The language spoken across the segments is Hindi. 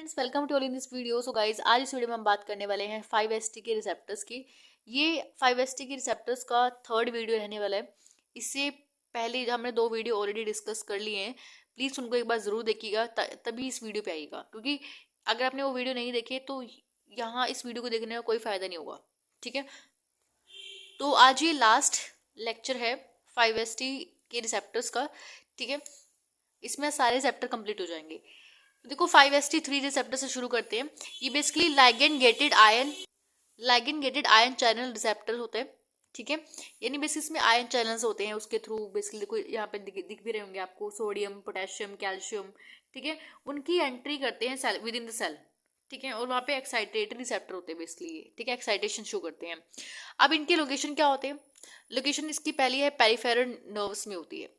Friends, welcome to all in this video. So guys, आज इस वीडियो में हम बात करने वाले हैं 5ST के रिसेप्टर्स की। ये 5ST के रिसेप्टर्स का थर्ड वीडियो रहने वाला है। इससे पहले हमने दो वीडियो ऑलरेडी डिस्कस कर लिए हैं। प्लीज़ उनको एक बार ज़रूर देखिएगा, तभी इस वीडियो पे आइएगा, क्योंकि अगर आपने वो वीडियो नहीं देखे तो यहाँ इस वीडियो को देखने का कोई फ़ायदा नहीं होगा। ठीक है, तो आज ये लास्ट लेक्चर है 5ST के रिसेप्टर्स का। ठीक है, इसमें सारे रिसेप्टर कंप्लीट हो जाएंगे। तो देखो, 5ST3 रिसेप्टर से शुरू करते हैं। ये basically ligand gated ion channel receptor होते हैं। ठीक है, यानी बेसिस में आयन चैनल्स होते हैं, उसके थ्रू बेसिकली देखो यहाँ पे दिख भी रहे होंगे आपको, सोडियम, पोटेशियम, कैल्शियम। ठीक है, उनकी एंट्री करते हैं cell, within the cell. ठीक है, और वहाँ पे एक्साइटेटरी रिसेप्टर होते हैं बेसिकली ये। ठीक है, एक्साइटेशन शो करते हैं। अब इनके लोकेशन क्या होते हैं? लोकेशन इसकी पहली है पेरिफेरल नर्व्स में होती है।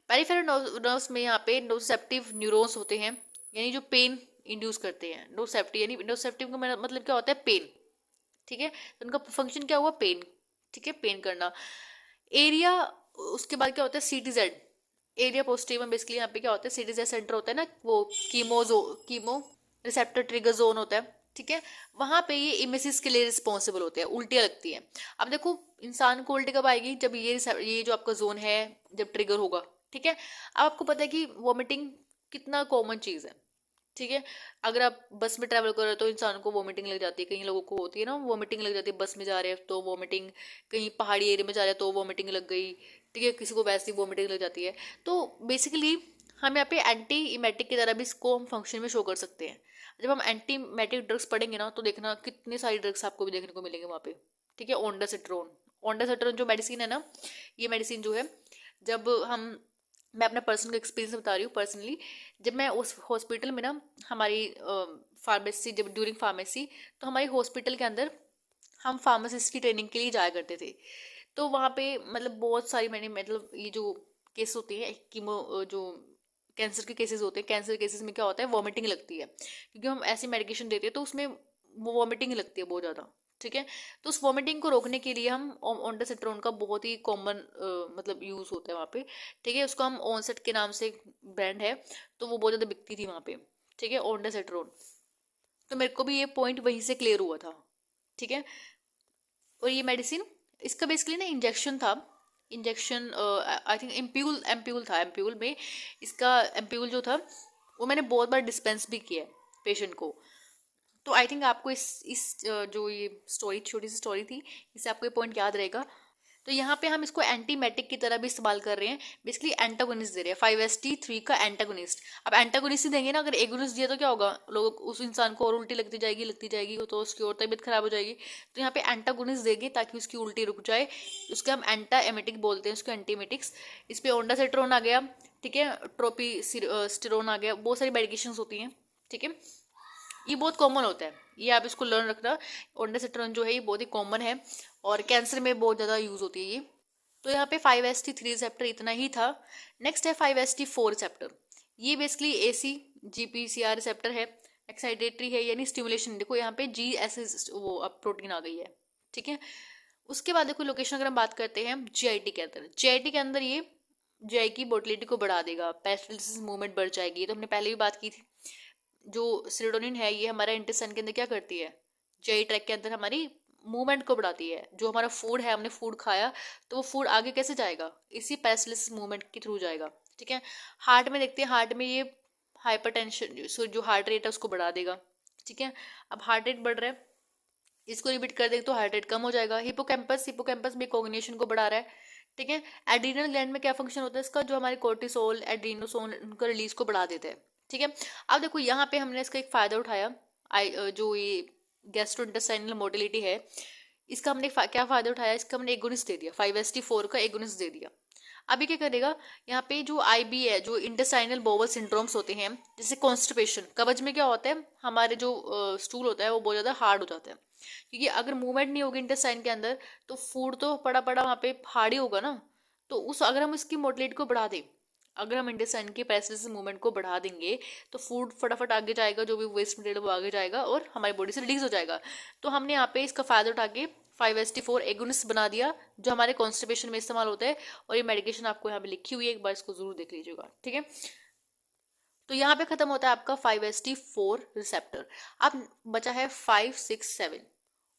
पेरिफेरल नर्व्स में यहाँ पे नोसेप्टिव न्यूरॉन्स होते हैं, यानी जो पेन इंड्यूस करते हैं। नोसेप्टिव यानी नोसेप्टिव का मतलब क्या होता है? पेन। ठीक है, तो उनका फंक्शन क्या हुआ? पेन। ठीक है, पेन करना। एरिया, उसके बाद क्या होता है? सीटीजेड, एरिया पोस्टिवम। बेसिकली यहाँ पे क्या होता है? सीटीजेड सेंटर होता है ना, वो कीमो रिसेप्टर ट्रिगर जोन होता है। ठीक है, वहां पे ये इमेसिस के लिए रिस्पॉन्सिबल होते हैं, उल्टियाँ लगती हैं। अब देखो, इंसान को उल्टी कब आएगी? जब ये जो आपका जोन है जब ट्रिगर होगा। ठीक है, अब आपको पता है कि वॉमिटिंग कितना कॉमन चीज़ है। ठीक है, अगर आप बस में ट्रैवल कर रहे हो तो इंसान को वॉमिटिंग लग जाती है, कई लोगों को होती है ना वॉमिटिंग लग जाती है, बस में जा रहे हैं तो वॉमिटिंग, कहीं पहाड़ी एरिया में जा रहे हैं तो वॉमिटिंग लग गई। ठीक है, किसी को वैसे ही वॉमिटिंग लग जाती है। तो बेसिकली हम यहाँ पे एंटी इमेटिक की तरह भी इसको हम फंक्शन में शो कर सकते हैं। जब हम एंटी इमेटिक ड्रग्स पढ़ेंगे ना, तो देखना कितनी सारी ड्रग्स आपको भी देखने को मिलेंगे वहाँ पे। ठीक है, ओंडासिट्रोन जो मेडिसिन है ना, ये मेडिसिन जो है, जब हम, मैं अपना पर्सनल एक्सपीरियंस बता रही हूँ पर्सनली। जब मैं उस हॉस्पिटल में ना, हमारी फार्मेसी, जब ड्यूरिंग फार्मेसी, तो हमारी हॉस्पिटल के अंदर हम फार्मासिस्ट की ट्रेनिंग के लिए जाया करते थे। तो वहाँ पे मतलब बहुत सारी, मैंने मतलब ये जो केस होते हैं कीमो, जो कैंसर के केसेस होते हैं, कैंसर केसेस में क्या होता है? वॉमिटिंग लगती है, क्योंकि हम ऐसी मेडिकेशन देते हैं तो उसमें वो वॉमिटिंग लगती है बहुत ज़्यादा। ठीक है, तो उस वॉमिटिंग को रोकने के लिए हम ओंडासिट्रोन का बहुत ही कॉमन मतलब यूज़ होता है वहाँ पे। ठीक है, उसको हम ऑनसेट के नाम से एक ब्रांड है, तो वो बहुत ज़्यादा बिकती थी वहाँ पे। ठीक है, ओंडासिट्रोन। तो मेरे को भी ये पॉइंट वहीं से क्लियर हुआ था। ठीक है, और ये मेडिसिन, इसका बेसिकली ना इंजेक्शन था। Injection I think ampoule ampoule था। एम्प्यूल में इसका एम्प्यूल जो था, वो मैंने बहुत बार डिस्पेंस भी किया है पेशेंट को। तो आई थिंक आपको जो ये स्टोरी, छोटी सी स्टोरी थी, इससे आपको ये पॉइंट याद रहेगा। तो यहाँ पे हम इसको एंटीमेटिक की तरह भी इस्तेमाल कर रहे हैं। बेसिकली एंटागोनिस्ट दे रहे हैं, 5ST3 का एंटागोनिस्ट। अब एंटागोनिस्ट ही देंगे ना, अगर एगोनिस्ट दिया तो क्या होगा? लोग, उस इंसान को और उल्टी लगती जाएगी, तो उसकी और तबीयत खराब हो जाएगी। तो यहाँ पे एंटागोनिस्ट देंगे ताकि उसकी उल्टी रुक जाए। उसके हम एंटा एमेटिक बोलते हैं, उसको एंटीमेटिक्स। इस पे ओंडासेट्रोन आ गया। ठीक है, ट्रोपी स्टेरोन आ गया, बहुत सारी मेडिकेशंस होती हैं। ठीक है, ये बहुत कॉमन होता है, ये आप इसको लर्न रखना। ओंडासिट्रोन जो है ये बहुत ही कॉमन है, और कैंसर में बहुत ज़्यादा यूज़ होती है ये। तो यहाँ पे 5ST3 रिसेप्टर इतना ही था। नेक्स्ट है 5ST4 रिसेप्टर। ये बेसिकली AC GPCR रिसेप्टर है। एक्साइटेटरी है, यानी स्टिमुलेशन। देखो यहाँ पे GS वो अब प्रोटीन आ गई है। ठीक है, उसके बाद देखो लोकेशन, अगर हम बात करते हैं GIT के अंदर, GIT के अंदर ये GI की मोटिलिटी को बढ़ा देगा, पेरिफेरल मूवमेंट बढ़ जाएगी। तो हमने पहले भी बात की थी। जो सेरोटोनिन है, ये हमारा इंटेस्टाइन के अंदर क्या करती है? जीआई ट्रैक के अंदर हमारी मूवमेंट को बढ़ाती है। जो हमारा फूड है, हमने फूड खाया, तो वो फूड आगे कैसे जाएगा? इसी पेरिफेरल मूवमेंट के थ्रू जाएगा। ठीक है, हार्ट में देखते हैं, हार्ट में ये हाइपरटेंशन, जो हार्ट रेट है उसको बढ़ा देगा। ठीक है, अब हार्ट रेट बढ़ रहा है, इसको रिपीट कर देंगे तो हार्ट रेट कम हो जाएगा। हिपोकैम्पस भी कोग्निशन को बढ़ा रहा है। ठीक है, एड्रीनल ग्लैंड में क्या फंक्शन होता है इसका? जो हमारे कोर्टिसोल, एड्रीनोसोल, उनका रिलीज को बढ़ा देते हैं। ठीक है, अब देखो यहाँ पे हमने इसका एक फायदा उठाया। जो ये गैस्ट्रोइंटेस्टाइनल मोटिलिटी है, इसका हमने क्या फायदा उठाया? इसका हमने एगोनिस्ट दे दिया, 5ST4 का एगोनिस्ट दे दिया। अभी क्या करेगा? यहाँ पे जो IB है, जो इंटेस्टाइनल बोवल सिंड्रोम्स होते हैं, जैसे कॉन्स्टिपेशन, कब्ज में क्या होता है, हमारे जो स्टूल होता है वो बहुत ज़्यादा हार्ड हो जाता है, क्योंकि अगर मूवमेंट नहीं होगी इंटेस्टाइन के अंदर, तो फूड तो पड़ा पड़ा वहाँ पे हार्ड ही होगा ना। तो उस, अगर हम इसकी मोटिलिटी को बढ़ा दें, अगर हम इंटेस्टाइन के पैसेज मूवमेंट को बढ़ा देंगे, तो फूड फटाफट आगे जाएगा, जो भी वेस्ट मटेरियल वो आगे जाएगा और हमारी बॉडी से रिलीज हो जाएगा। तो हमने यहाँ पे इसका फायदा उठा के 5ST4 एगोनिस्ट बना दिया, जो हमारे कॉन्स्टिपेशन में इस्तेमाल होता है। और ये मेडिकेशन आपको यहाँ पे लिखी हुई है, एक बार इसको जरूर देख लीजिएगा। ठीक है, तो यहाँ पे खत्म होता है आपका 5ST4 रिसेप्टर। अब बचा है 5, 6, 7।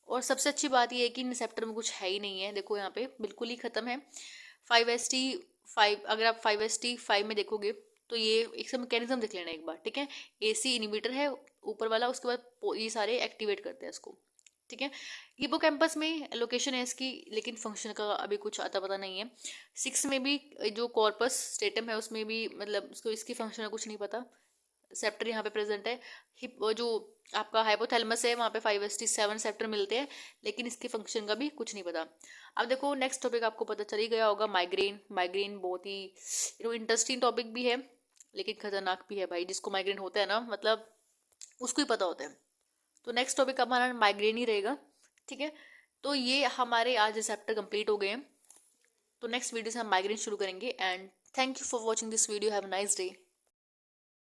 और सबसे अच्छी बात ये है कि इन रिसेप्टर में कुछ है ही नहीं है, देखो यहाँ पे बिल्कुल ही खत्म है। 5ST5, अगर आप 5ST5 में देखोगे तो ये एक सब मैकेनिज्म देख लेना एक बार, ठीक है। AC इनिबिटर है ऊपर वाला, उसके बाद ये सारे एक्टिवेट करते हैं इसको, ठीक है। हिपोकैम्पस में लोकेशन है इसकी, लेकिन फंक्शन का अभी कुछ आता पता नहीं है। 6 में भी जो कॉर्पस स्टेटम है उसमें भी मतलब उसको इसकी फंक्शन का कुछ नहीं पता। सेप्टर यहाँ पे प्रेजेंट है। हिप जो आपका हाइपोथैलेमस है वहाँ पे 5ST7 सेप्टर मिलते हैं, लेकिन इसके फंक्शन का भी कुछ नहीं पता। अब देखो नेक्स्ट टॉपिक आपको पता चल ही गया होगा, माइग्रेन। माइग्रेन बहुत ही इंटरेस्टिंग टॉपिक भी है, लेकिन खतरनाक भी है भाई। जिसको माइग्रेन होता है ना, मतलब उसको ही पता होता है। तो नेक्स्ट टॉपिक हमारा माइग्रेन ही रहेगा, ठीक है। तो ये हमारे आज चैप्टर कंप्लीट हो गए हैं। तो नेक्स्ट वीडियो से हम माइग्रेन शुरू करेंगे। And thank you for watching this video. Have a nice day.